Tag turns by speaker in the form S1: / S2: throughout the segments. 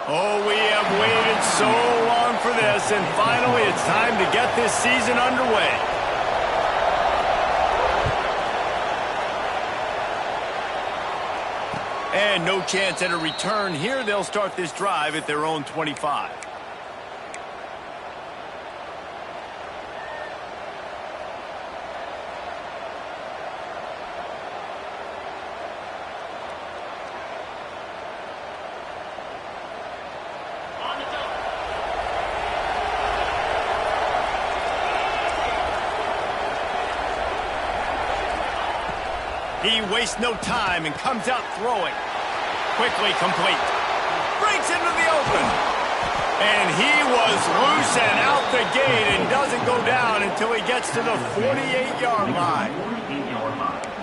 S1: Oh, we have waited so long for this, and finally it's time to get this season underway. And no chance at a return here. They'll start this drive at their own 25. He wastes no time and comes out throwing. Quickly complete. Breaks into the open. And he was loose and out the gate and doesn't go down until he gets to the 48-yard line.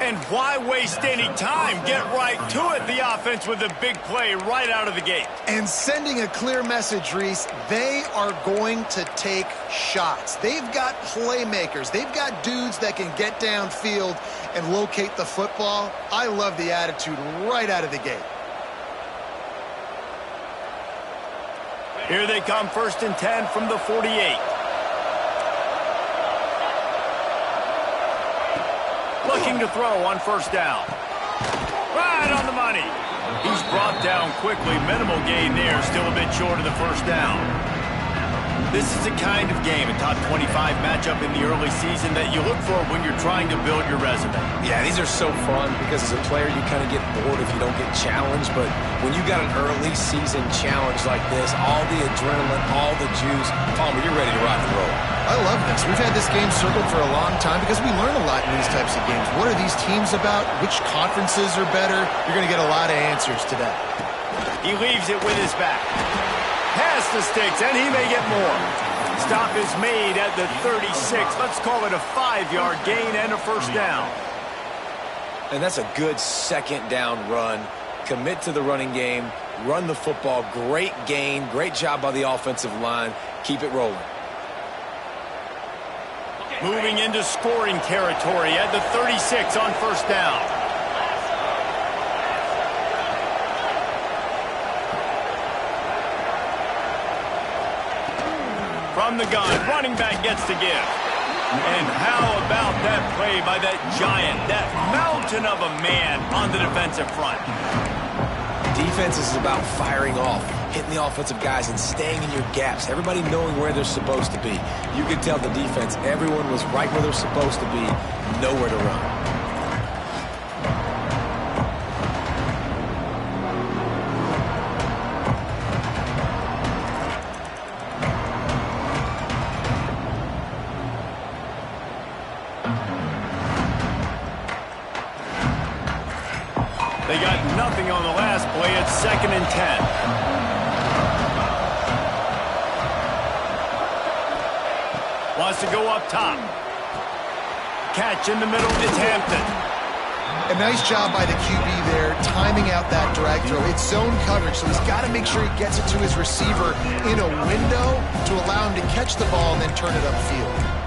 S1: And why waste any time? Get right to it, the offense, with a big play right out of the gate.
S2: And sending a clear message, Reese, they are going to take shots. They've got playmakers. They've got dudes that can get downfield and locate the football. I love the attitude right out of the gate.
S1: Here they come, 1st and 10 from the 48. Looking to throw on 1st down. Right on the money. He's brought down quickly. Minimal gain there. Still a bit short of the 1st down. This is the kind of game, a top 25 matchup in the early season, that you look for when you're trying to build your resume.
S3: Yeah, these are so fun because as a player you kind of get bored if you don't get challenged, but when you got an early season challenge like this, all the adrenaline, all the juice, Palmer, you're ready to rock and roll.
S2: I love this. We've had this game circled for a long time because we learn a lot in these types of games. What are these teams about? Which conferences are better? You're going to get a lot of answers today.
S1: He leaves it with his back. Past the sticks, and he may get more. Stop is made at the 36. Let's call it a 5-yard gain and a 1st down.
S3: And that's a good 2nd down run. Commit to the running game. Run the football. Great gain. Great job by the offensive line. Keep it rolling.
S1: Moving into scoring territory at the 36 on 1st down. From the gun, running back gets to give. And how about that play by that giant, that mountain of a man on the defensive front?
S3: Defense is about firing off, hitting the offensive guys and staying in your gaps. Everybody knowing where they're supposed to be. You could tell the defense, everyone was right where they're supposed to be, nowhere to run.
S1: They got nothing on the last play. It's 2nd and 10. Wants to go up top. Catch in the middle. It's Hampton.
S2: A nice job by the QB there, timing out that drag throw. It's zone coverage, so he's got to make sure he gets it to his receiver in a window to allow him to catch the ball and then turn it upfield.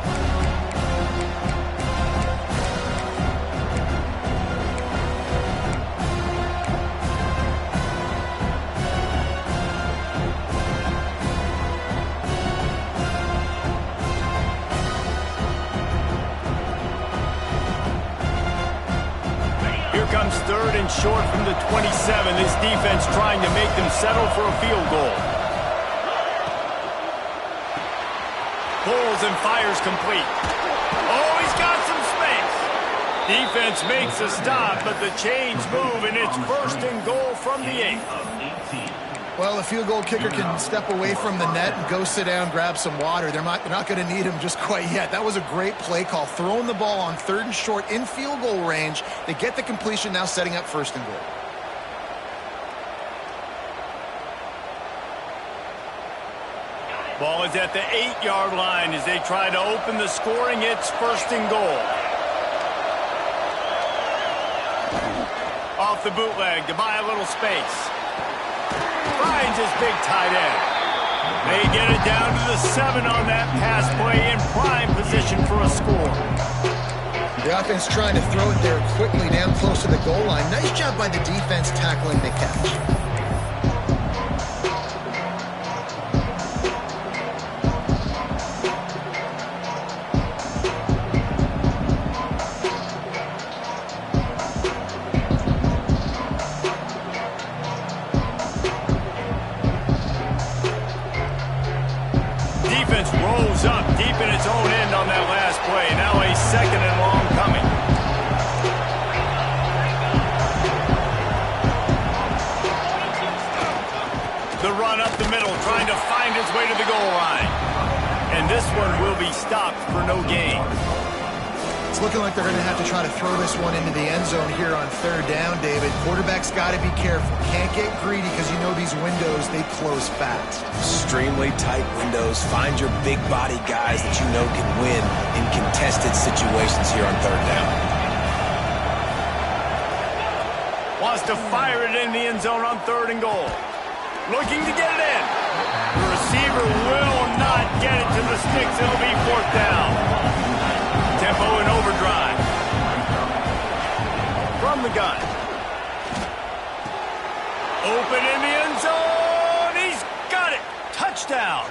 S1: Comes 3rd and short from the 27. This defense trying to make them settle for a field goal. Pulls and fires complete. Oh, he's got some space. Defense makes a stop, but the chains move, and it's 1st and goal from the 8.
S2: Well, a field goal kicker can step away from the net and go sit down, grab some water. They're not going to need him just quite yet. That was a great play call. Throwing the ball on 3rd and short in field goal range. They get the completion, now setting up 1st and goal.
S1: Ball is at the 8-yard line as they try to open the scoring. It's 1st and goal. Off the bootleg to buy a little space. Finds his big tight end. They get it down to the 7 on that pass play, in prime position for a score.
S2: The offense trying to throw it there quickly down close to the goal line. Nice job by the defense tackling the catch.
S1: Rolls up deep in its own end on that last play. Now a second and long coming. The run up the middle, trying to find its way to the goal line. And this one will be stopped for no gain.
S2: It's looking like they're going to have to try to throw this one into the end zone here on third down, David. Quarterback's got to be careful. Can't get greedy because you know these windows, they close fast.
S3: Extremely tight windows. Find your big body guys that you know can win in contested situations here on third down.
S1: Wants to fire it in the end zone on third and goal. Looking to get it in. The receiver will not get it to the sticks. It'll be fourth down. Tempo in overdrive. From the gun. Open in the end zone. He's got it. Touchdown.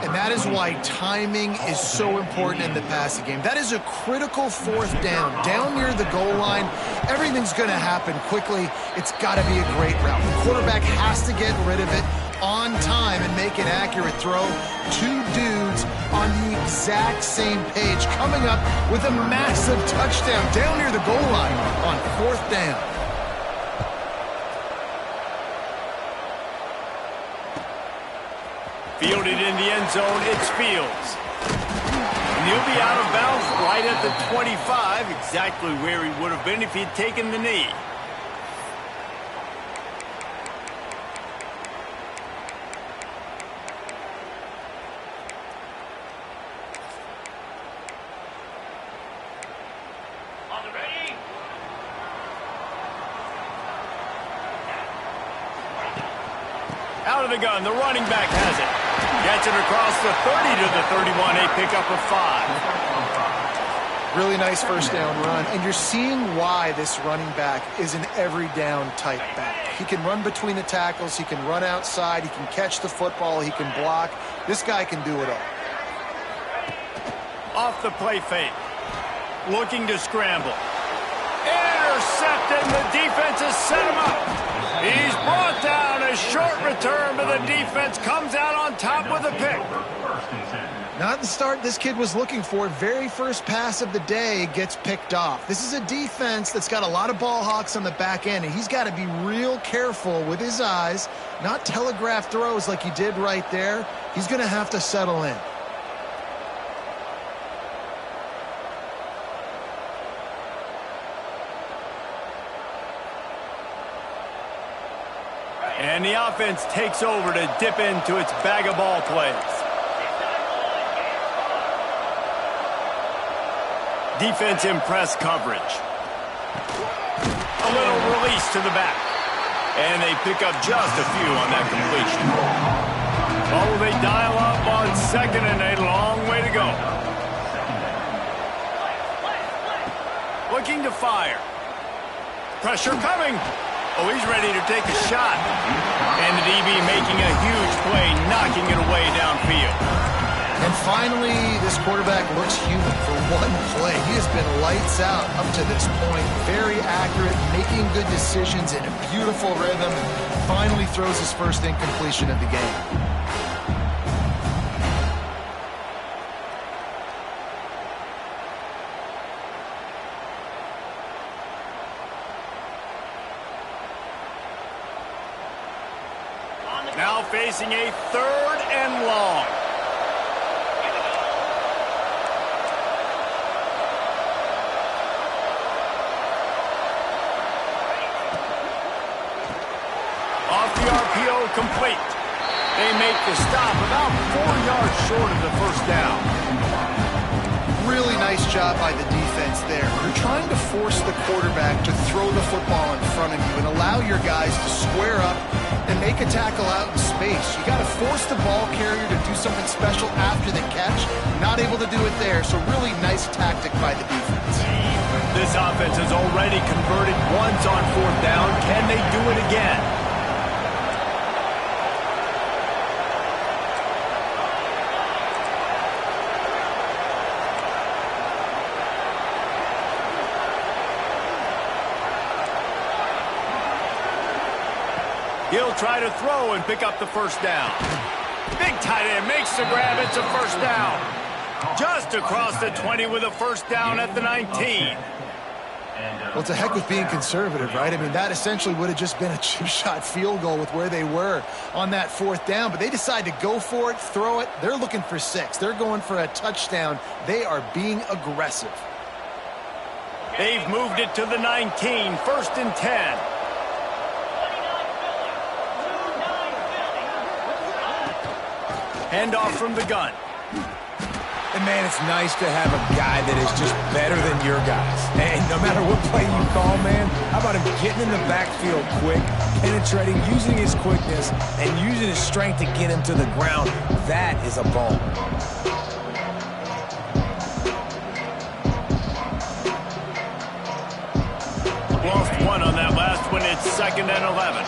S2: And that is why timing is so important in the passing game. That is a critical fourth down. Down near the goal line, everything's going to happen quickly. It's got to be a great route. The quarterback has to get rid of it on time and make an accurate throw. Two dudes on the exact same page coming up with a massive touchdown down near the goal line on fourth down.
S1: Fielded in the end zone, it's Fields. And he'll be out of bounds right at the 25, exactly where he would have been if he'd taken the knee. Out of the gun, the running back has it. Gets it across the 30 to the 31, a pickup of 5.
S2: Really nice first down run, and you're seeing why this running back is an every down type back. He can run between the tackles, he can run outside, he can catch the football, he can block. This guy can do it all.
S1: Off the play fake. Looking to scramble. Intercepted, the defense has set him up. He's brought down. A short return, but the defense comes out on top with a pick.
S2: Not the start this kid was looking for. Very first pass of the day gets picked off. This is a defense that's got a lot of ball hawks on the back end, and he's got to be real careful with his eyes, not telegraph throws like he did right there. He's going to have to settle in.
S1: And the offense takes over to dip into its bag of ball plays. Defense in press coverage. A little release to the back. And they pick up just a few on that completion. Oh, they dial up on second and a long way to go. Looking to fire. Pressure coming. Oh, he's ready to take a shot. And the DB making a huge play, knocking it away downfield.
S2: And finally, this quarterback looks human for one play. He has been lights out up to this point. Very accurate, making good decisions in a beautiful rhythm, and finally throws his first incompletion of the game.
S1: Now facing a third and long. Off the RPO, complete. They make the stop about 4 yards short of the first down.
S2: Really nice job by the defense there. You're trying to force the quarterback to throw the football in front of you and allow your guys to square up and make a tackle out in space. You got to force the ball carrier to do something special after the catch. Not able to do it there, so really nice tactic by the defense.
S1: This offense has already converted once on fourth down. Can they do it again? He'll try to throw and pick up the first down. Big tight end makes the grab. It's a first down. Just across the 20 with a first down at the 19.
S2: Well, to heck with being conservative, right? I mean, that essentially would have just been a chip-shot field goal with where they were on that fourth down. But they decide to go for it, throw it. They're looking for 6. They're going for a touchdown. They are being aggressive.
S1: They've moved it to the 19, first and 10. Handoff from the gun.
S3: And, man, it's nice to have a guy that is just better than your guys. And no matter what play you call, man, how about him getting in the backfield quick, penetrating, using his quickness, and using his strength to get him to the ground. That is a ball.
S1: Lost one on that last one. It's second and 11.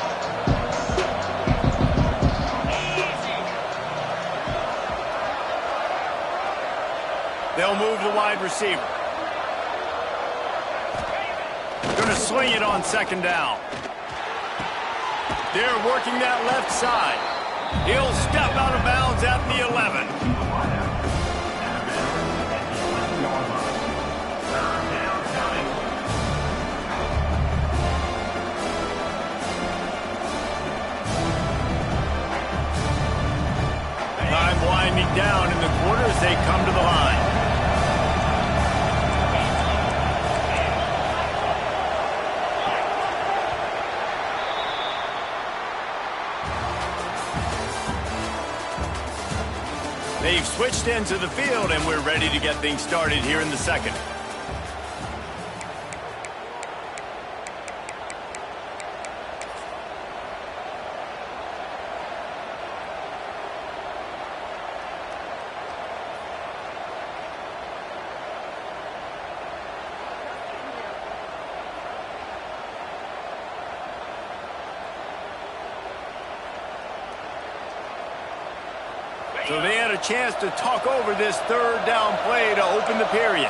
S1: They'll move the wide receiver. Going to sling it on second down. They're working that left side. He'll step out of bounds at the 11. Time winding down in the quarter as they come to the line. They've switched into the field, and we're ready to get things started here in the second. So they had a chance to talk over this third down play to open the period.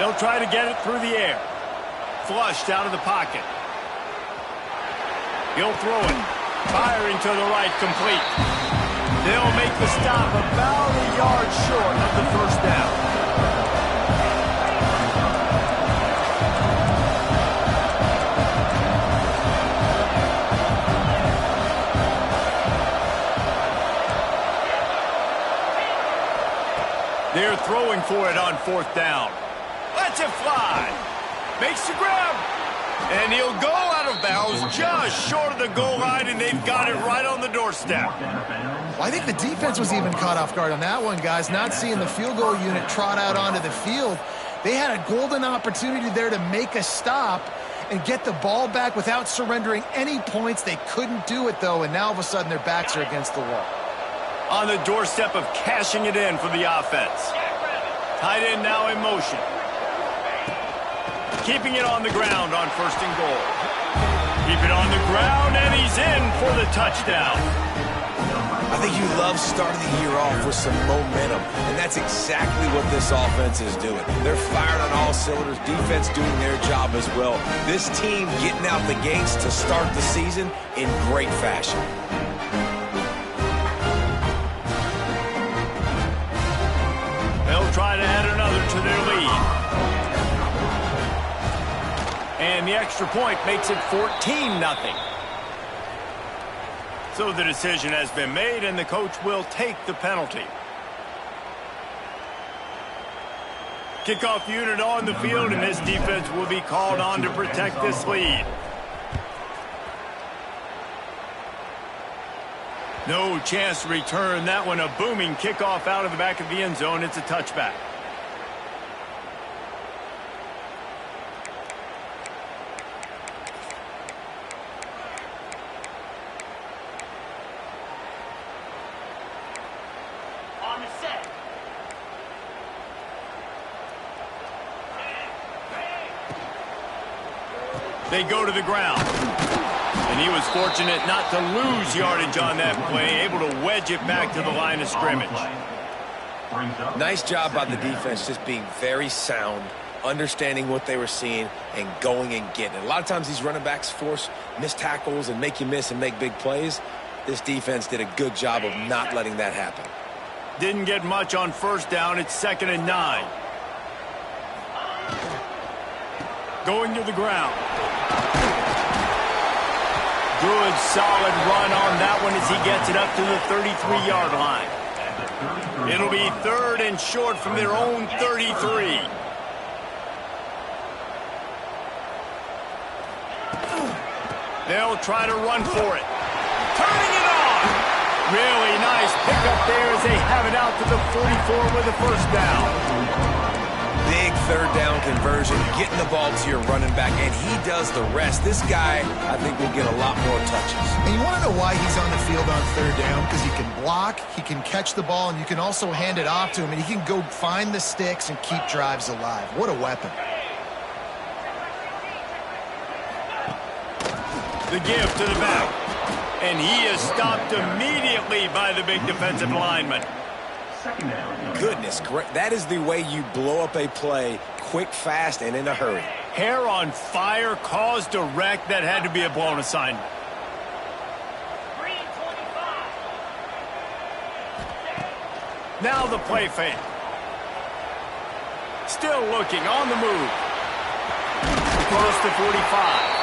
S1: They'll try to get it through the air. Flushed out of the pocket. He'll throw it. Firing to the right, complete. They'll make the stop about a yard short of the first down. They're throwing for it on fourth down. Lets it fly. Makes the grab. And he'll go out of bounds just short of the goal line, and they've got it right on the doorstep.
S2: Well, I think the defense was even caught off guard on that one, guys. Not seeing the field goal unit trot out onto the field. They had a golden opportunity there to make a stop and get the ball back without surrendering any points. They couldn't do it, though, and now all of a sudden their backs are against the wall.
S1: On the doorstep of cashing it in for the offense. Tight end now in motion. Keeping it on the ground on first and goal. Keep it on the ground, and he's in for the touchdown.
S3: I think you love starting the year off with some momentum, and that's exactly what this offense is doing. They're firing on all cylinders, defense doing their job as well. This team getting out the gates to start the season in great fashion.
S1: They'll try to add another to their lead. And the extra point makes it 14-0. So the decision has been made, and the coach will take the penalty. Kickoff unit on the field, and this defense will be called on to protect this lead. No chance to return that one. A booming kickoff out of the back of the end zone. It's a touchback.
S4: On the set.
S1: They go to the ground. And he was fortunate not to lose yardage on that play, able to wedge it back to the line of scrimmage.
S3: Nice job by the defense, just being very sound understanding what they were seeing and going and getting it. A lot of times these running backs force missed tackles and make you miss and make big plays. This defense did a good job of not letting that happen.
S1: Didn't get much on first down. It's 2nd and 9. Going to the ground. Good, solid run on that one as he gets it up to the 33-yard line. It'll be 3rd and short from their own 33. They'll try to run for it. Turning it on. Really nice pickup there as they have it out to the 44 with a first down.
S3: Big 3rd down conversion, getting the ball to your running back, and he does the rest. This guy, I think, will get a lot more touches.
S2: And you want to know why he's on the field on 3rd down? Because he can block, he can catch the ball, and you can also hand it off to him, and he can go find the sticks and keep drives alive. What a weapon.
S1: The give to the back. And he is stopped immediately by the big defensive lineman.
S3: Goodness, great. That is the way you blow up a play quick, fast, and in a hurry.
S1: Hair on fire, caused a wreck. That had to be a blown assignment. Now the play fake. Still looking on the move. Close to 45.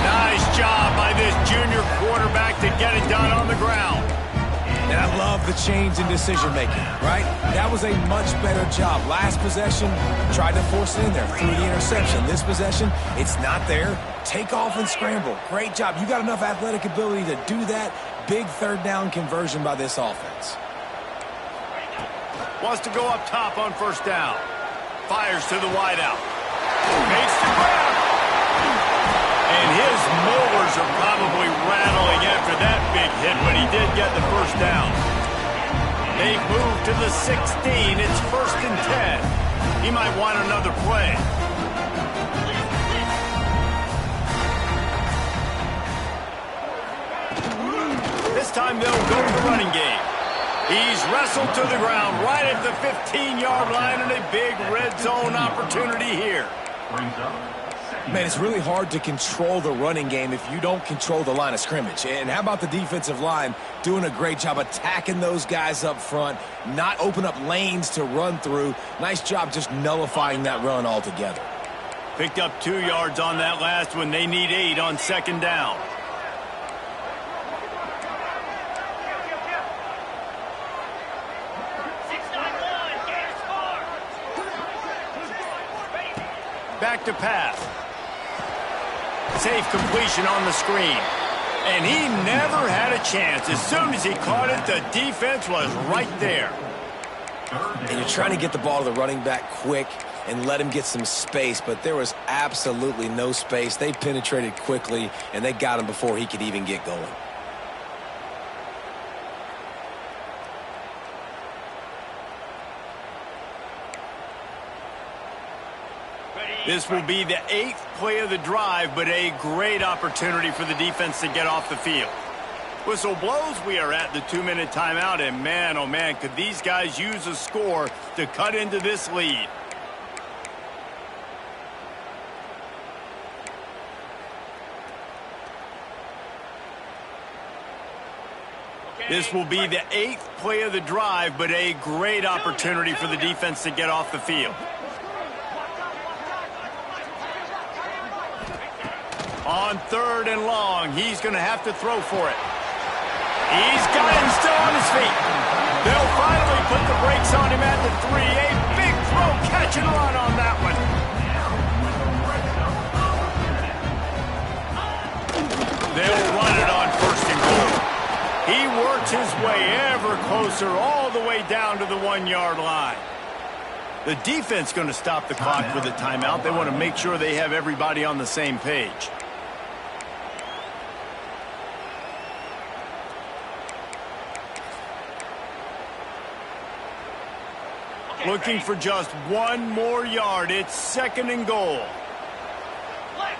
S1: Nice job by this junior quarterback to get it done on the ground.
S3: And I love the change in decision-making, right? That was a much better job. Last possession, tried to force it in there through the interception. This possession, it's not there. Take off and scramble. Great job. You got enough athletic ability to do that. Big 3rd down conversion by this offense.
S1: Wants to go up top on first down. Fires to the wideout. Makes the grab. And his molars are probably rattling after that big hit, but he did get the first down. They move to the 16. It's 1st and 10. He might want another play. This time they'll go to the running game. He's wrestled to the ground right at the 15-yard line, and a big red zone opportunity here.
S3: Man, it's really hard to control the running game if you don't control the line of scrimmage. And how about the defensive line doing a great job attacking those guys up front, not open up lanes to run through. Nice job just nullifying that run altogether.
S1: Picked up 2 yards on that last one. They need 8 on 2nd down. Back to pass. Safe completion on the screen. And he never had a chance. As soon as he caught it, the defense was right there.
S3: And you're trying to get the ball to the running back quick and let him get some space, but there was absolutely no space. They penetrated quickly, and they got him before he could even get going.
S1: This will be the 8th play of the drive, but a great opportunity for the defense to get off the field. Whistle blows, we are at the 2-minute timeout, and man, oh man, could these guys use a score to cut into this lead. This will be the 8th play of the drive, but a great opportunity for the defense to get off the field. On 3rd and long, he's going to have to throw for it. He's got him still on his feet. They'll finally put the brakes on him at the 3. A big throw, catch and run on that one. They'll run it on 1st and goal. He works his way ever closer all the way down to the 1-yard line. The defense going to stop the clock with a timeout. They want to make sure they have everybody on the same page. Looking for just 1 more yard. It's 2nd and goal.
S4: Flex.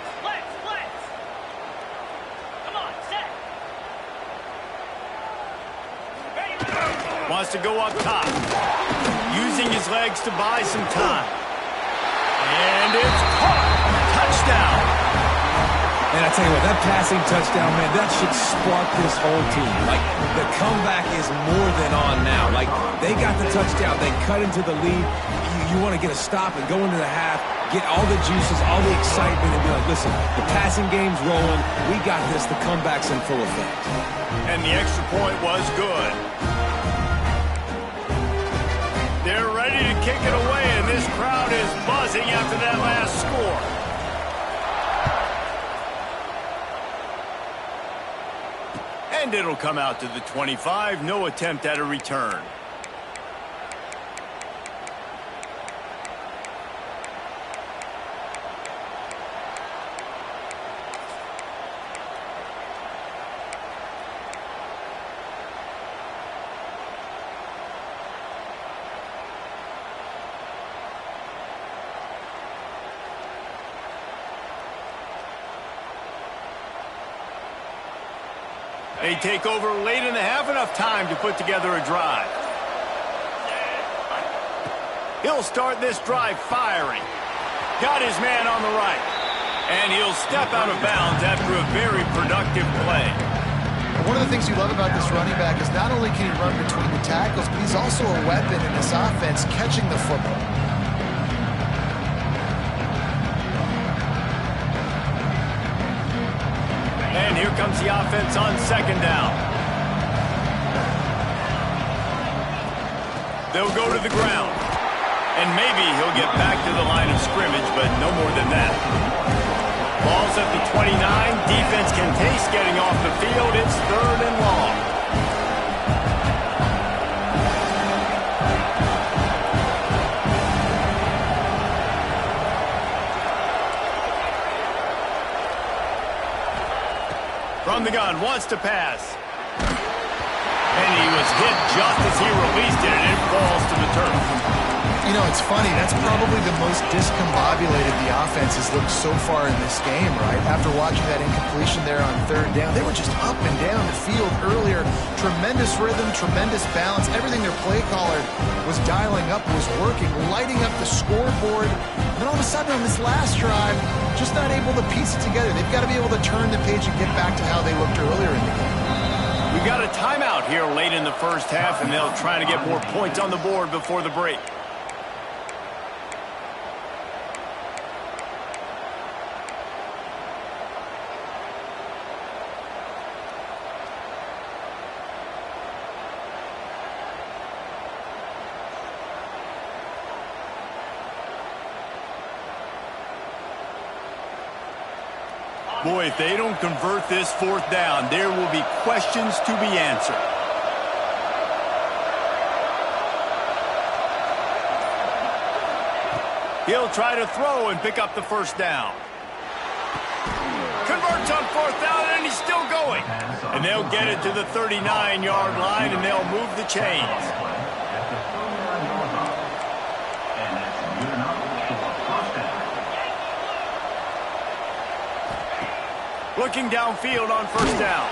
S4: Come on, set.
S1: Wants to go up top. Using his legs to buy some time. And it's caught. Touchdown.
S3: And I tell you what, that passing touchdown, man, that should spark this whole team. Like, the comeback is more than on now. Like, they got the touchdown. They cut into the lead. You want to get a stop and go into the half, get all the juices, all the excitement, and be like, listen, the passing game's rolling. We got this. The comeback's in full effect.
S1: And the extra point was good. They're ready to kick it away, and this crowd is buzzing after that last score. And it'll come out to the 25. No attempt at a return. They take over late in the half, enough time to put together a drive. He'll start this drive firing. Got his man on the right. And he'll step out of bounds after a very productive play.
S2: One of the things you love about this running back is not only can he run between the tackles, but he's also a weapon in this offense catching the football.
S1: And here comes the offense on second down. They'll go to the ground. And maybe he'll get back to the line of scrimmage, but no more than that. Ball's at the 29. Defense can taste getting off the field. It's 3rd and long. From the gun, wants to pass. And he was hit just as he released it, and it falls to the turf.
S2: You know, it's funny. That's probably the most discombobulated the offense has looked so far in this game, right? After watching that incompletion there on 3rd down, they were just up and down the field earlier. Tremendous rhythm, tremendous balance. Everything their play caller was dialing up was working, lighting up the scoreboard. And then all of a sudden on this last drive, just not able to piece it together. They've got to be able to turn the page and get back to how they looked earlier in the game.
S1: We got a timeout here late in the first half, and they'll try to get more points on the board before the break. Boy, if they don't convert this 4th down, there will be questions to be answered. He'll try to throw and pick up the 1st down. Converts on 4th down, and he's still going. And they'll get it to the 39-yard line, and they'll move the chains. Looking downfield on 1st down.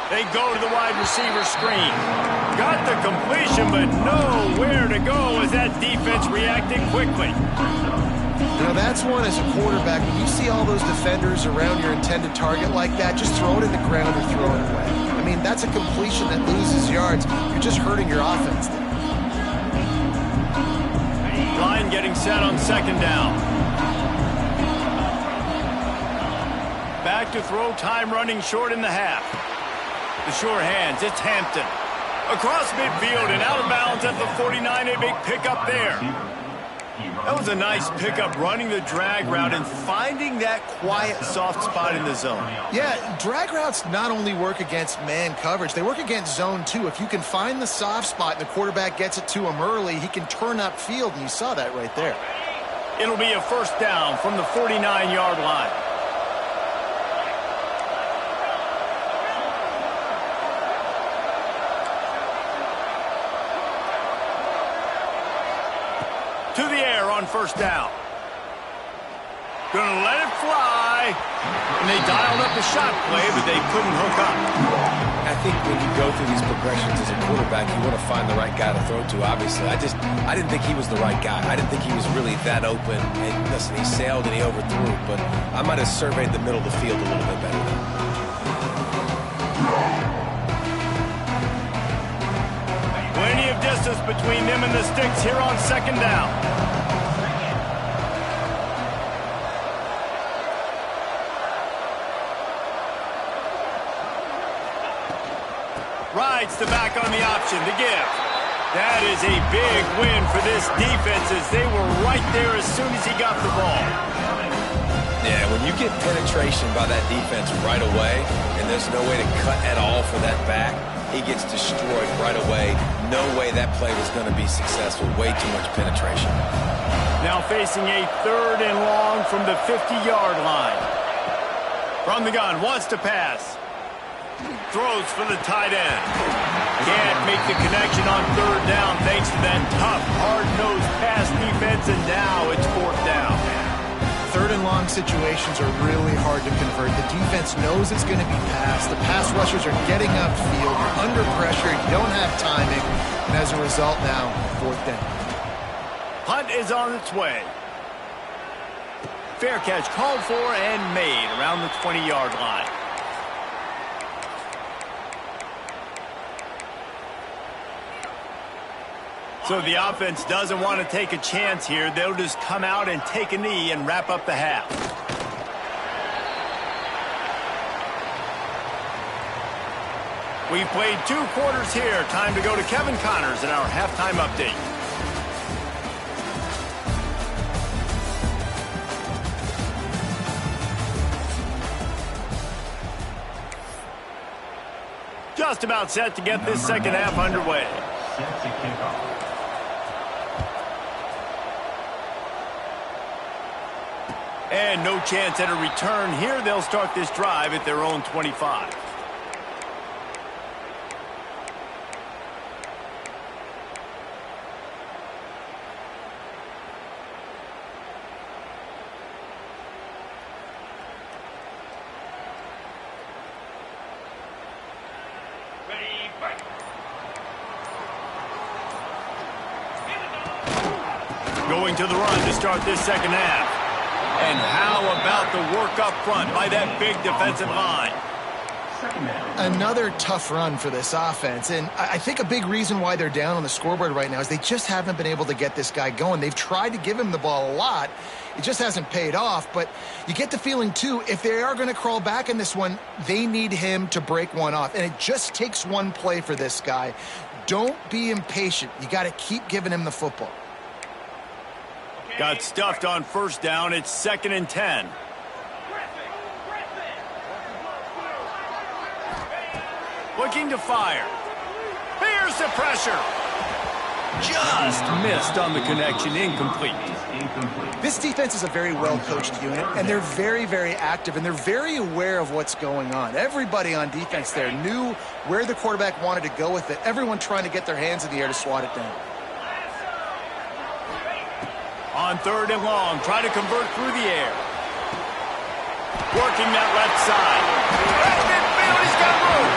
S1: They go to the wide receiver screen. Got the completion, but nowhere to go as that defense reacted quickly.
S2: You know, that's one as a quarterback. When you see all those defenders around your intended target like that, just throw it in the ground or throw it away. I mean, that's a completion that loses yards. You're just hurting your offense there.
S1: Line getting set on 2nd down. Back to throw, time running short in the half. The sure hands, it's Hampton. Across midfield and out of bounds at the 49, a big pickup there. That was a nice pickup, running the drag route and finding that quiet, soft spot in the zone.
S2: Yeah, drag routes not only work against man coverage, they work against zone too. If you can find the soft spot and the quarterback gets it to him early, he can turn upfield, and you saw that right there.
S1: It'll be a 1st down from the 49-yard line. To the air on 1st down. Gonna let it fly. And they dialed up the shot play, but they couldn't hook up.
S3: I think when you go through these progressions as a quarterback, you want to find the right guy to throw to, obviously. I didn't think he was the right guy. I didn't think he was really that open. And listen, he sailed and he overthrew, but I might have surveyed the middle of the field a little bit better.
S1: Plenty of distance between them and the sticks here on second down. Rides the back on the option to give. That is a big win for this defense as they were right there as soon as he got the ball.
S3: Yeah, when you get penetration by that defense right away, and there's no way to cut at all for that back, he gets destroyed right away. No way that play was going to be successful. Way too much penetration.
S1: Now facing a 3rd and long from the 50-yard line. From the gun, wants to pass. Throws for the tight end. Can't make the connection on 3rd down thanks to that tough, hard-nosed pass defense, and now it's 4th down.
S2: 3rd and long situations are really hard to convert. The defense knows it's going to be passed. The pass rushers are getting upfield. You're under pressure. You don't have timing. And as a result now, 4th down.
S1: Punt is on its way. Fair catch called for and made around the 20-yard line. So the offense doesn't want to take a chance here. They'll just come out and take a knee and wrap up the half. We've played 2 quarters here. Time to go to Kevin Connors in our halftime update. Just about set to get this second half underway.
S5: Set to kick off.
S1: And no chance at a return here. They'll start this drive at their own 25.
S4: Ready, break.
S1: Going to the run to start this second half. And how about the work up front by that big defensive line?
S2: Another tough run for this offense, and I think a big reason why they're down on the scoreboard right now is they just haven't been able to get this guy going. They've tried to give him the ball a lot. It just hasn't paid off, but you get the feeling, too, if they are going to crawl back in this one, they need him to break one off, and it just takes one play for this guy. Don't be impatient. You got to keep giving him the football.
S1: Got stuffed on 1st down. It's 2nd and 10. Looking to fire. Here's the pressure. Just missed on the connection. Incomplete.
S2: This defense is a very well-coached unit, and they're very, very active, and they're very aware of what's going on. Everybody on defense there knew where the quarterback wanted to go with it. Everyone trying to get their hands in the air to swat it down.
S1: On 3rd and long, try to convert through the air. Working that left side. Right midfield, he's got room.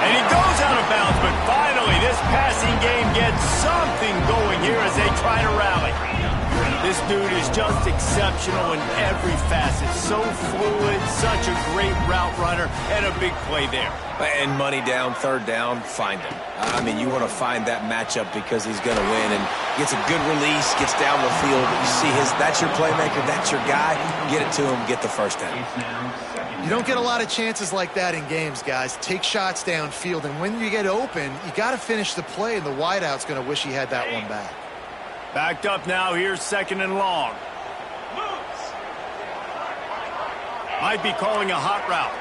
S1: And he goes out of bounds, but finally this passing game gets something going here as they try to rally. This dude is just exceptional in every facet. So fluid, such a great route runner, and a big play there.
S3: And money down, 3rd down, find him. I mean, you want to find that matchup because he's going to win, and gets a good release, gets down the field. You see that's your playmaker, that's your guy. Get it to him, get the 1st down.
S2: You don't get a lot of chances like that in games, guys. Take shots downfield, and when you get open, you got to finish the play, and the wideout's going to wish he had that one back.
S1: Backed up now, here's 2nd and long. Might be calling a hot route.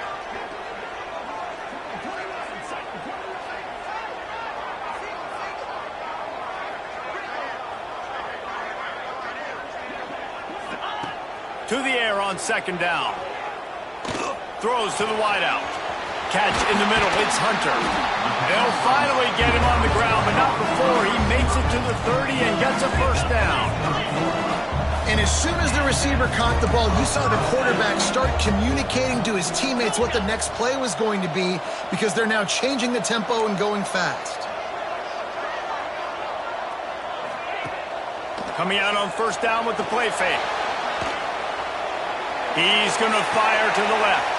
S1: To the air on 2nd down. Throws to the wideout. Catch in the middle, it's Hunter. They'll finally get him on the ground, but not before he makes it to the 30 and gets a 1st down.
S2: And as soon as the receiver caught the ball, you saw the quarterback start communicating to his teammates what the next play was going to be because they're now changing the tempo and going fast.
S1: Coming out on first down with the play fake. He's going to fire to the left.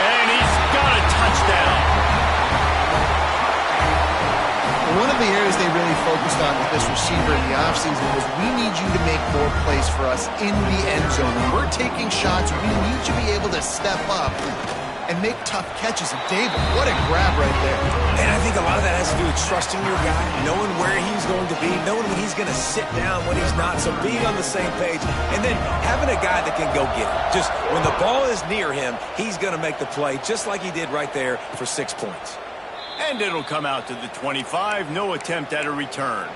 S1: And he's got a touchdown.
S2: One of the areas they really focused on with this receiver in the offseason was we need you to make more plays for us in the end zone. When we're taking shots, we need you to be able to step up and make tough catches. And David, what a grab right there.
S3: And I think a lot of that has to do with trusting your guy, knowing where he's going to be, knowing when he's going to sit down, when he's not, so being on the same page, and then having a guy that can go get it. Just when the ball is near him, he's going to make the play, just like he did right there for 6 points.
S1: And it'll come out to the 25. No attempt at a return.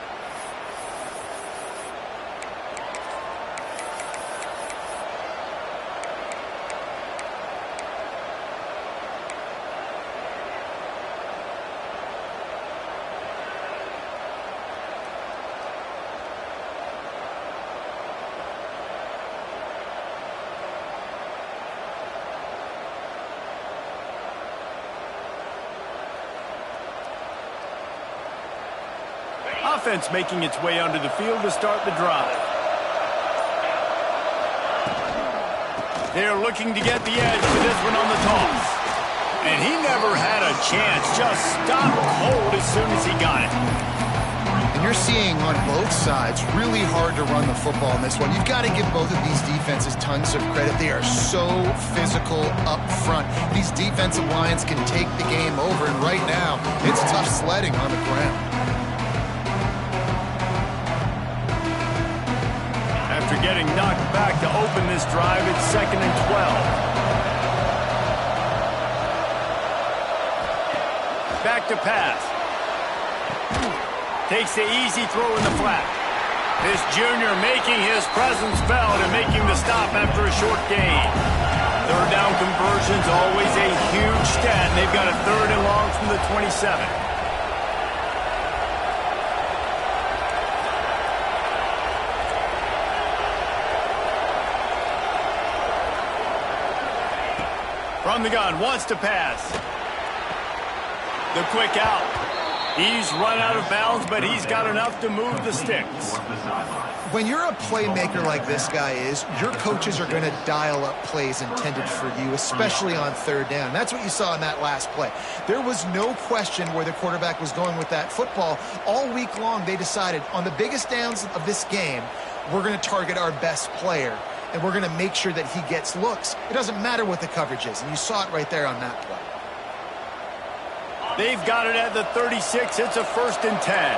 S1: Offense making its way onto the field to start the drive. They're looking to get the edge to this one on the toss. And he never had a chance. Just stopped cold as soon as he got it.
S2: And you're seeing on both sides really hard to run the football in this one. You've got to give both of these defenses tons of credit. They are so physical up front. These defensive lines can take the game over. And right now, it's tough sledding on the ground.
S1: After getting knocked back to open this drive, it's 2nd and 12. Back to pass. Takes the easy throw in the flat. This junior making his presence felt and making the stop after a short gain. Third down conversion's always a huge stat. They've got a 3rd and long from the 27. From the gun, wants to pass. The quick out. He's run out of bounds, but he's got enough to move the sticks.
S2: When you're a playmaker like this guy is, your coaches are going to dial up plays intended for you, especially on 3rd down. That's what you saw in that last play. There was no question where the quarterback was going with that football. All week long, they decided on the biggest downs of this game, we're going to target our best player. And we're going to make sure that he gets looks. It doesn't matter what the coverage is, and you saw it right there on that play.
S1: They've got it at the 36. It's a 1st and 10.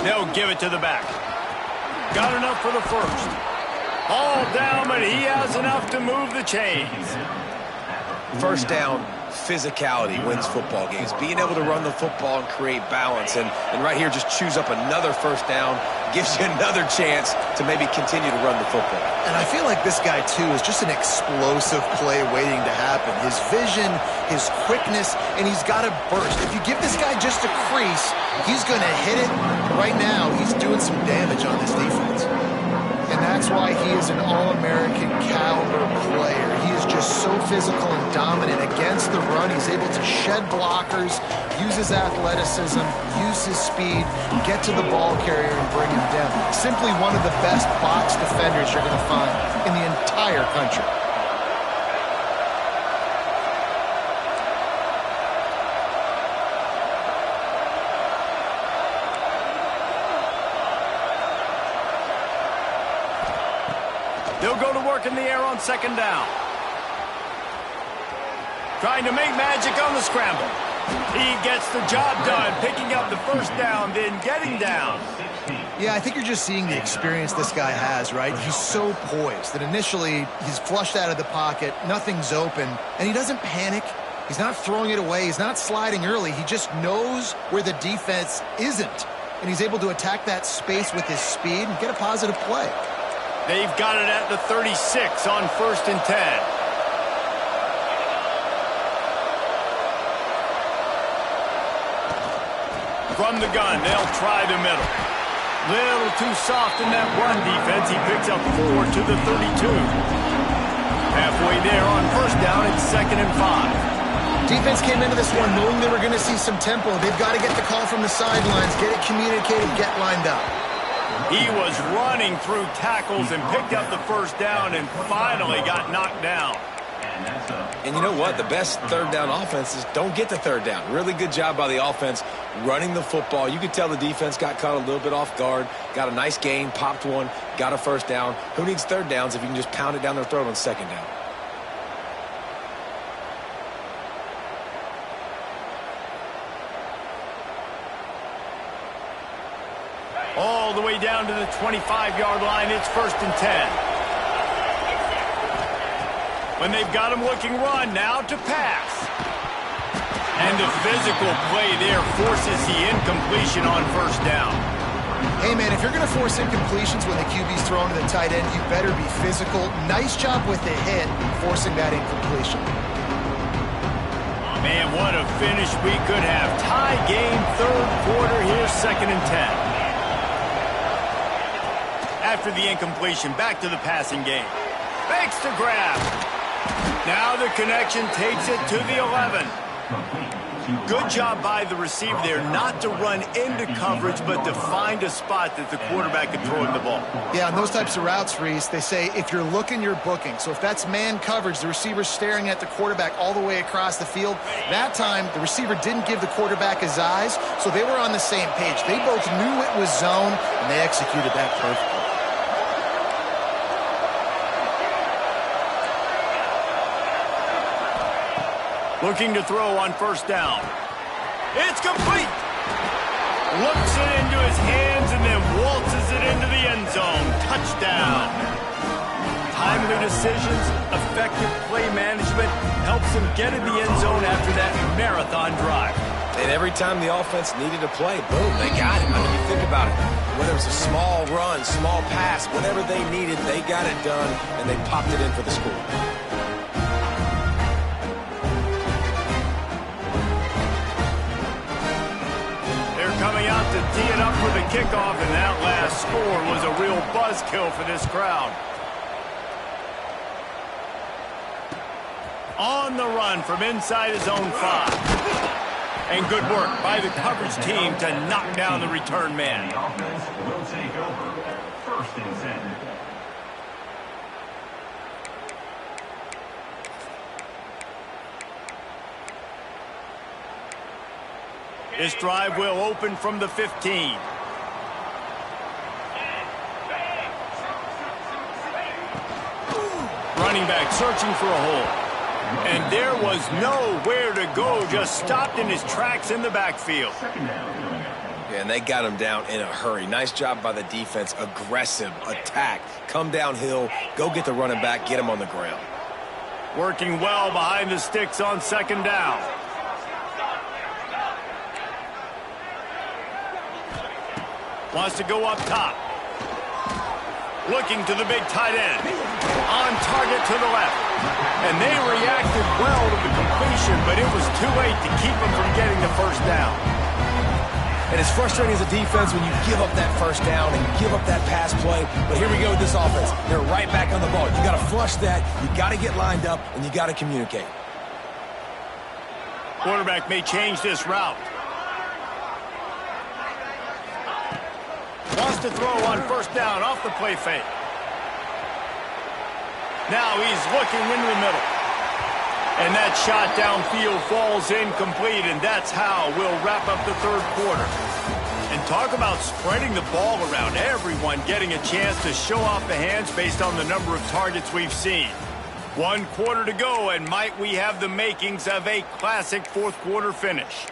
S1: They'll give it to the back. Got enough for the 1st. All down, but he has enough to move the chains.
S3: First down, physicality wins football games. Being able to run the football and create balance. And right here, just choose up another 1st down. Gives you another chance to maybe continue to run the football.
S2: And I feel like this guy, too, is just an explosive play waiting to happen. His vision, his quickness, and he's got a burst. If you give this guy just a crease, he's going to hit it. Right now, he's doing some damage on this defense. And that's why he is an All-American caliber player. He is just so physical and dominant against the run. He's able to shed blockers, use his athleticism, use his speed, get to the ball carrier and bring him down. Simply one of the best box defenders you're going to find in the entire country.
S1: They'll go to work in the air on 2nd down. Trying to make magic on the scramble. He gets the job done, picking up the 1st down, then getting down.
S2: Yeah, I think you're just seeing the experience this guy has, right? He's so poised that initially he's flushed out of the pocket, nothing's open, and he doesn't panic. He's not throwing it away. He's not sliding early. He just knows where the defense isn't, and he's able to attack that space with his speed and get a positive play.
S1: They've got it at the 36 on 1st and 10. From the gun, they'll try the middle. Little too soft in that run defense. He picks up 4 to the 32. Halfway there on first down, it's 2nd and 5.
S2: Defense came into this one knowing they were going to see some tempo. They've got to get the call from the sidelines, get it communicated, get lined up.
S1: He was running through tackles and picked up the first down and finally got knocked down.
S3: And you know what? The best third down offenses don't get the third down. Really good job by the offense running the football. You could tell the defense got caught a little bit off guard, got a nice gain, popped one, got a first down. Who needs third downs if you can just pound it down their throat on second down?
S1: All the way down to the 25-yard line, it's 1st and 10. When they've got him looking run, now to pass. And the physical play there forces the incompletion on first down.
S2: Hey, man, if you're going to force incompletions when the QB's throwing to the tight end, you better be physical. Nice job with the hit, forcing that incompletion.
S1: Man, what a finish we could have. Tie game, third quarter here, 2nd and 10. After the incompletion, back to the passing game. Fakes to grab. Now the connection takes it to the 11. Good job by the receiver there not to run into coverage, but to find a spot that the quarterback can throw him the ball.
S2: Yeah, on those types of routes, Reese, they say if you're looking, you're booking. So if that's man coverage, the receiver's staring at the quarterback all the way across the field. That time, the receiver didn't give the quarterback his eyes, so they were on the same page. They both knew it was zone, and they executed that perfectly.
S1: Looking to throw on first down. It's complete. Looks it into his hands and then waltzes it into the end zone. Touchdown. Timely decisions, effective play management helps him get in the end zone after that marathon drive.
S3: And every time the offense needed a play, boom, they got it. I mean, you think about it. Whether it was a small run, small pass, whatever they needed, they got it done, and they popped it in for the score.
S1: Coming out to tee it up for the kickoff, and that last score was a real buzzkill for this crowd. On the run from inside his own 5. And good work by the coverage team to knock down the return man.
S4: The offense will take over 1st and 10.
S1: This drive will open from the 15. Running back searching for a hole. And there was nowhere to go, just stopped in his tracks in the backfield.
S3: Yeah, and they got him down in a hurry. Nice job by the defense. Aggressive, attack, come downhill, go get the running back, get him on the ground.
S1: Working well behind the sticks on 2nd down. Wants to go up top. Looking to the big tight end. On target to the left. And they reacted well to the completion, but it was too late to keep them from getting the first down.
S3: And it's frustrating as a defense when you give up that first down and give up that pass play. But here we go with this offense. They're right back on the ball. You got to flush that. You got to get lined up, and you got to communicate.
S1: Quarterback may change this route. Wants to throw on first down off the play fake. Now he's looking into the middle. And that shot downfield falls incomplete, and that's how we'll wrap up the third quarter. And talk about spreading the ball around, everyone getting a chance to show off the hands based on the number of targets we've seen. 1 quarter to go, and might we have the makings of a classic fourth quarter finish.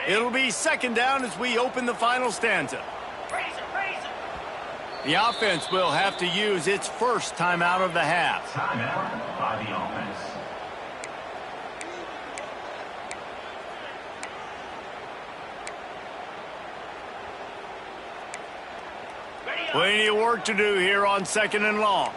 S1: It'll be 2nd down as we open the final stanza. The offense will have to use its first timeout of the half.
S4: Timeout by the offense.
S1: Plenty of work to do here on 2nd and long.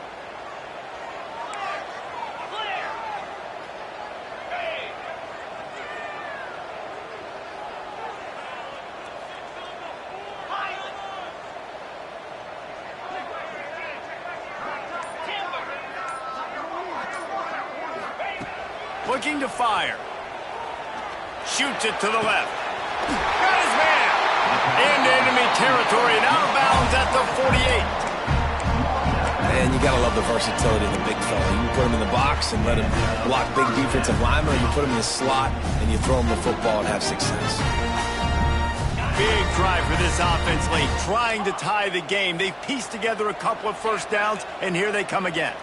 S1: Looking to fire. Shoots it to the left. Got his man. Into enemy territory and out of bounds at the 48.
S3: And you got to love the versatility of the big fella. You can put him in the box and let him block big defensive linemen, or you put him in the slot and you throw him the football and have success.
S1: Big drive for this offense late, trying to tie the game. They've pieced together a couple of first downs, and here they come again.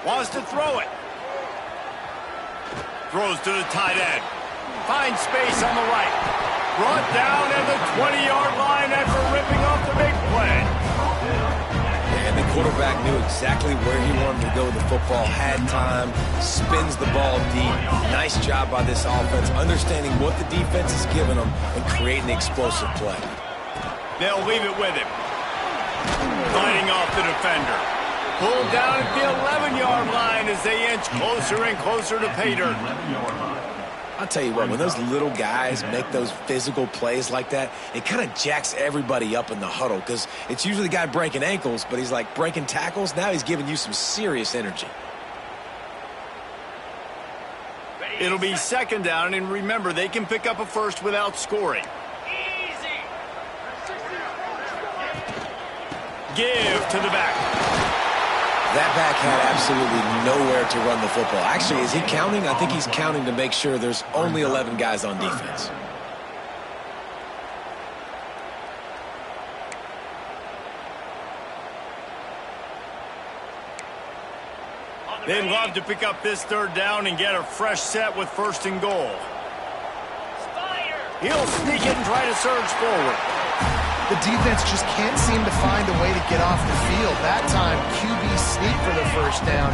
S1: Wants to throw it. Throws to the tight end. Finds space on the right. Brought down at the 20-yard line after ripping off the big play.
S3: And the quarterback knew exactly where he wanted to go with the football, had time, spins the ball deep. Nice job by this offense, understanding what the defense is giving them and creating the explosive play.
S1: They'll leave it with him. Fighting off the defender. Pulled down at the 11-yard line as they inch closer and closer to pay dirt.
S3: I'll tell you what, when those little guys make those physical plays like that, it kind of jacks everybody up in the huddle because it's usually the guy breaking ankles, but he's like breaking tackles. Now he's giving you some serious energy.
S1: It'll be 2nd down, and remember, they can pick up a first without scoring. Give to the back.
S3: That back had absolutely nowhere to run the football. Actually, is he counting? I think he's counting to make sure there's only 11 guys on defense.
S1: They'd love to pick up this 3rd down and get a fresh set with 1st and goal. He'll sneak it and try to surge forward.
S2: The defense just can't seem to find a way to get off the field. That time, QB sneak for the 1st down.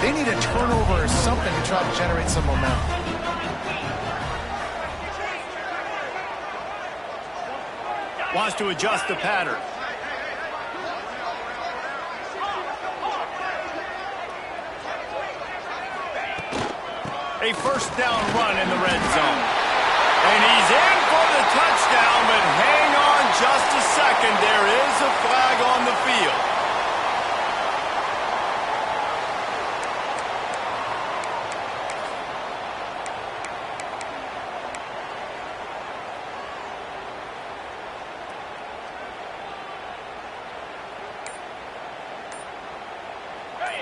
S2: They need a turnover or something to try to generate some momentum.
S1: Wants to adjust the pattern. A 1st down run in the red zone. And he's in for the touchdown, but hang on just a second. There is a flag on the field.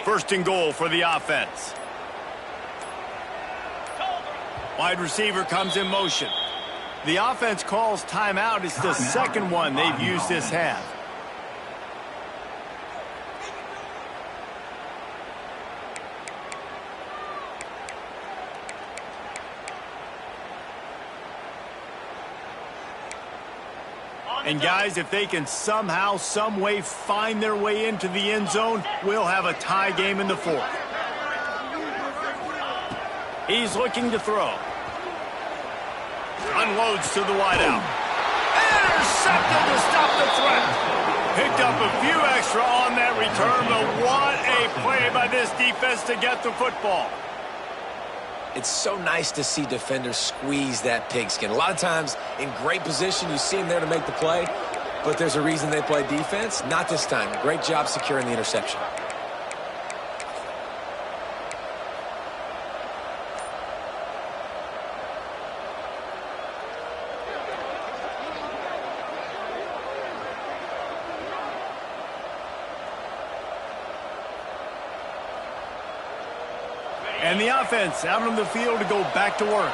S1: First and goal for the offense. Wide receiver comes in motion. The offense calls timeout. It's the 2nd one they've used this half. And guys, if they can somehow, some way find their way into the end zone, we'll have a tie game in the 4th. He's looking to throw. Unloads to the wideout. Intercepted to stop the threat. Picked up a few extra on that return, but what a play by this defense to get the football.
S3: It's so nice to see defenders squeeze that pigskin. A lot of times in great position, you see them there to make the play, but there's a reason they play defense. Not this time. Great job securing the interception.
S1: And the offense out on the field to go back to work.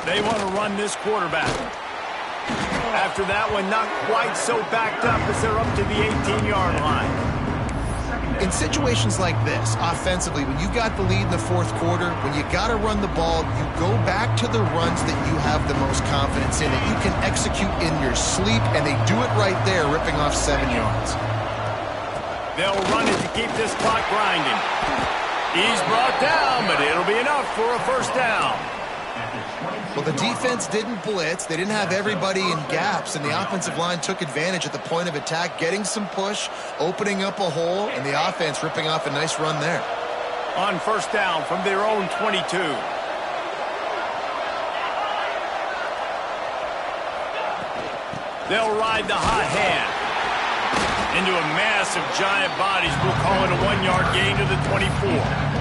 S1: They want to run this quarterback. After that one, not quite so backed up as they're up to the 18-yard line.
S2: In situations like this, offensively, when you got the lead in the fourth quarter, when you got to run the ball, you go back to the runs that you have the most confidence in, that you can execute in your sleep, and they do it right there, ripping off 7 yards.
S1: They'll run it to keep this clock grinding. He's brought down, but it'll be enough for a first down.
S2: Well, the defense didn't blitz. They didn't have everybody in gaps, and the offensive line took advantage at the point of attack, getting some push, opening up a hole, and the offense ripping off a nice run there.
S1: On first down from their own 22. They'll ride the hot hand into a mass of giant bodies. We'll call it a 1-yard gain to the 24.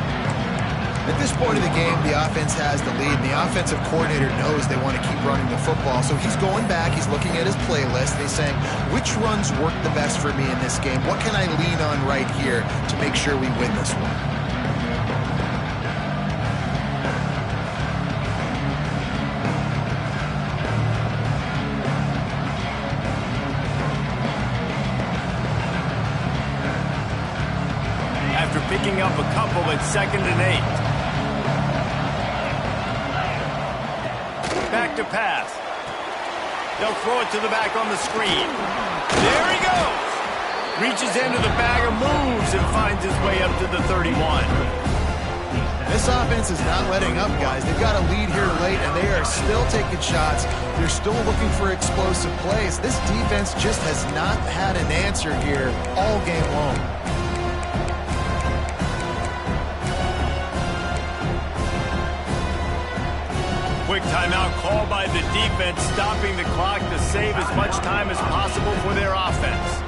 S2: At this point of the game, the offense has the lead, and the offensive coordinator knows they want to keep running the football. So he's going back, he's looking at his playlist, and he's saying, which runs work the best for me in this game? What can I lean on right here to make sure we win this one?
S1: After picking up a couple at 2nd and 8. Back to pass. They'll throw it to the back on the screen. There he goes. Reaches into the bag of moves and finds his way up to the 31.
S2: This offense is not letting up, guys. They've got a lead here late, and they are still taking shots. They're still looking for explosive plays. This defense just has not had an answer here all game long.
S1: Quick timeout called by the defense, stopping the clock to save as much time as possible for their offense.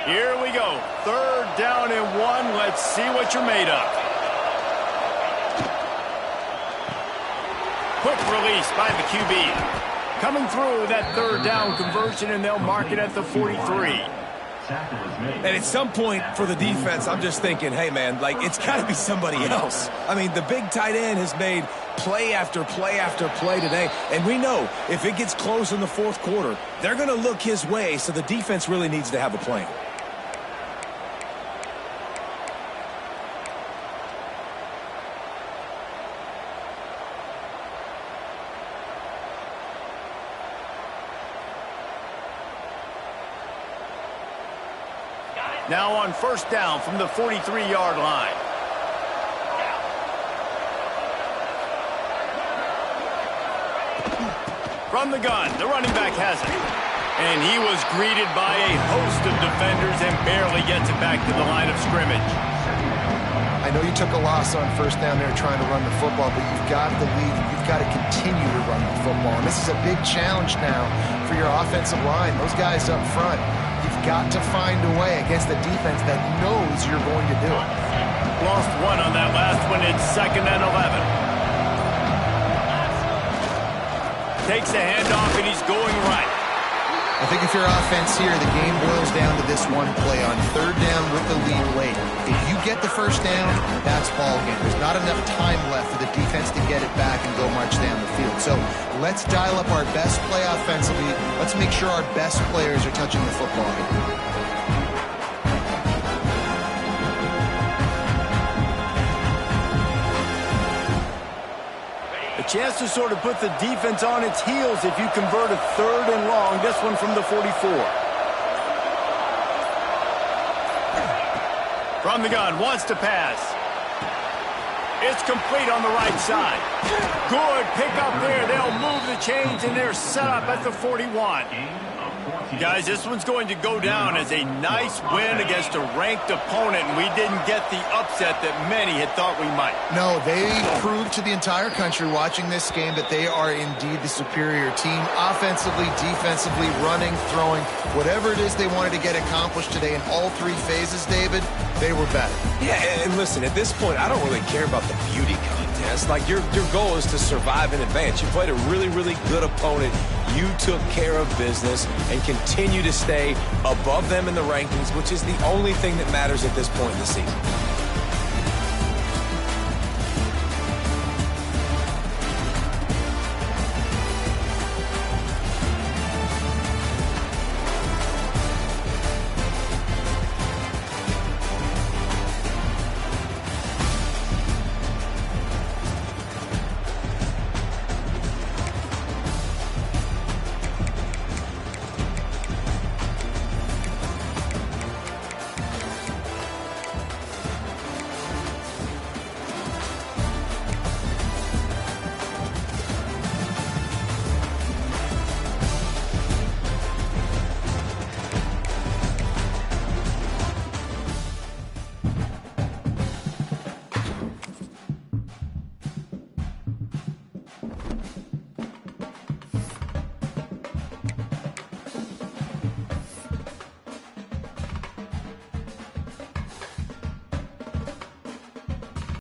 S1: Here we go. 3rd down and 1. Let's see what you're made of. Quick release by the QB. Coming through that 3rd down conversion, and they'll mark it at the 43.
S3: And at some point for the defense, I'm just thinking, hey, man, like, it's got to be somebody else. I mean, the big tight end has made play after play after play today. And we know if it gets close in the fourth quarter, they're going to look his way, so the defense really needs to have a plan.
S1: Now on first down from the 43-yard line. From the gun, the running back has it. And he was greeted by a host of defenders and barely gets it back to the line of scrimmage.
S2: I know you took a loss on first down there trying to run the football, but you've got the lead, and you've got to continue to run the football. And this is a big challenge now for your offensive line. Those guys up front, you've got to find a way against a defense that knows you're going to do it.
S1: Lost one on that last one. It's 2nd and 11. Takes the handoff, and he's going right.
S2: I think if you're offense here, the game boils down to this one play on 3rd down with the lead late. If you get the first down, that's ball game. There's not enough time left for the defense to get it back and go march down the field. So let's dial up our best play offensively. Let's make sure our best players are touching the football here.
S1: A chance to sort of put the defense on its heels if you convert a 3rd and long. This one from the 44. From the gun, wants to pass. It's complete on the right side. Good pick up there. They'll move the chains, and they're set up at the 41. Guys, this one's going to go down as a nice win against a ranked opponent, and we didn't get the upset that many had thought we might.
S2: No, they proved to the entire country watching this game that they are indeed the superior team. Offensively, defensively, running, throwing, whatever it is they wanted to get accomplished today in all 3 phases, David, they were better.
S3: Yeah, and listen, at this point, I don't really care about the beauty contest. Like, your goal is to survive and advance. You played a really, really good opponent. You took care of business and continue to stay above them in the rankings, which is the only thing that matters at this point in the season.